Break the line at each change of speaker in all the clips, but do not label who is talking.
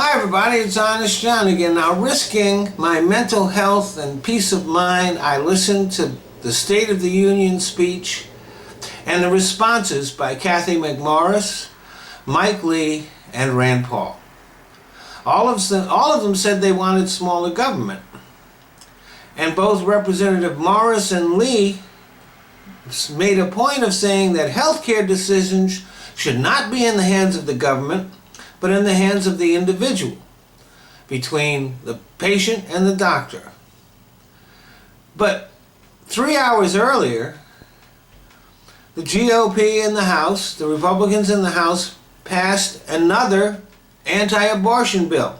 Hi everybody, it's Honest John again. Now, risking my mental health and peace of mind, I listened to the State of the Union speech and the responses by Cathy McMorris, Mike Lee, and Rand Paul. All of them said they wanted smaller government. And both Representative Morris and Lee made a point of saying that healthcare decisions should not be in the hands of the government, but in the hands of the individual, between the patient and the doctor. But 3 hours earlier, the GOP in the House, the Republicans in the House, passed another anti-abortion bill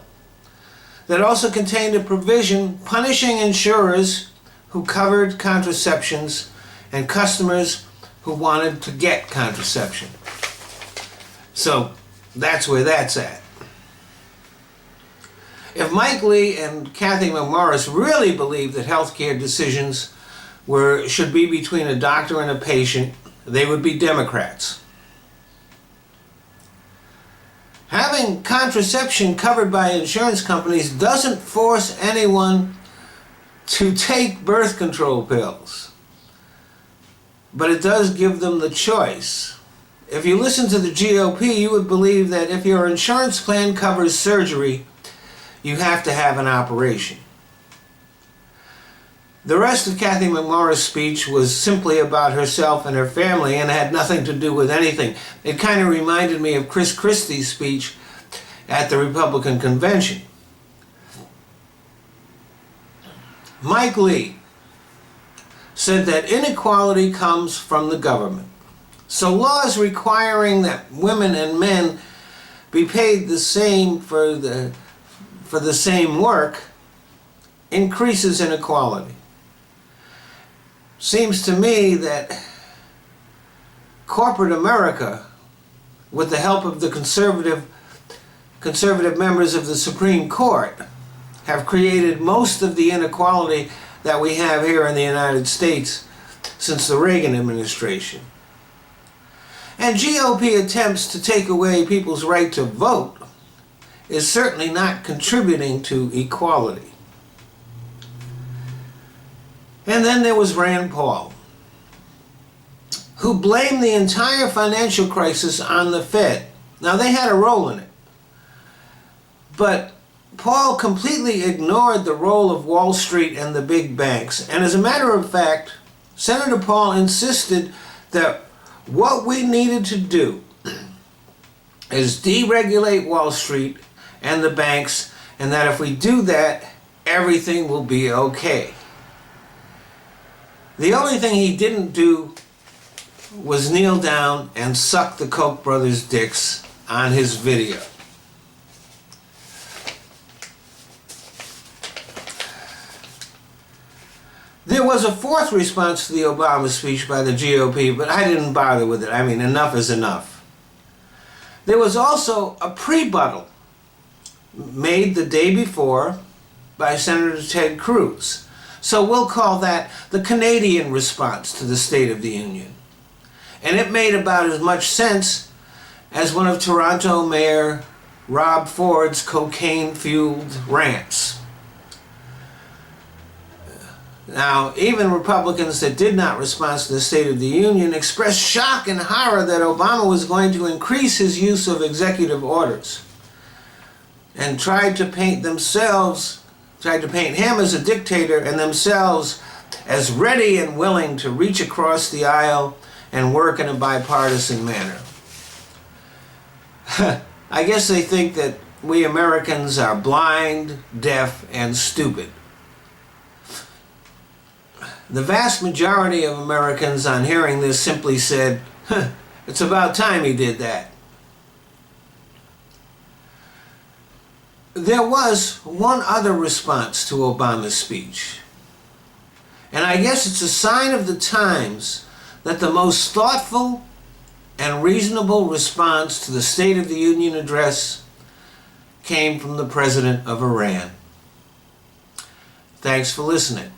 that also contained a provision punishing insurers who covered contraceptions and customers who wanted to get contraception. So that's where that's at. If Mike Lee and Cathy McMorris really believe that healthcare decisions should be between a doctor and a patient, they would be Democrats. Having contraception covered by insurance companies doesn't force anyone to take birth control pills, but it does give them the choice. If you listen to the GOP, you would believe that if your insurance plan covers surgery, you have to have an operation. The rest of Cathy McMorris' speech was simply about herself and her family and had nothing to do with anything. It kind of reminded me of Chris Christie's speech at the Republican convention. Mike Lee said that inequality comes from the government. So laws requiring that women and men be paid the same for the same work increases inequality. Seems to me that corporate America, with the help of the conservative members of the Supreme Court, have created most of the inequality that we have here in the United States since the Reagan administration. And GOP attempts to take away people's right to vote is certainly not contributing to equality. And then there was Rand Paul, who blamed the entire financial crisis on the Fed. Now, they had a role in it, but Paul completely ignored the role of Wall Street and the big banks. And as a matter of fact, Senator Paul insisted that what we needed to do is deregulate Wall Street and the banks, and that if we do that, everything will be okay. The only thing he didn't do was kneel down and suck the Koch brothers' dicks on his video. There was a fourth response to the Obama speech by the GOP, but I didn't bother with it. I mean, enough is enough. There was also a prebuttal made the day before by Senator Ted Cruz. So we'll call that the Canadian response to the State of the Union. And it made about as much sense as one of Toronto Mayor Rob Ford's cocaine-fueled rants. Now, even Republicans that did not respond to the State of the Union expressed shock and horror that Obama was going to increase his use of executive orders, and tried to paint him as a dictator and themselves as ready and willing to reach across the aisle and work in a bipartisan manner. I guess they think that we Americans are blind, deaf, and stupid. The vast majority of Americans on hearing this simply said, it's about time he did that. There was one other response to Obama's speech, and I guess it's a sign of the times that the most thoughtful and reasonable response to the State of the Union address came from the president of Iran. Thanks for listening.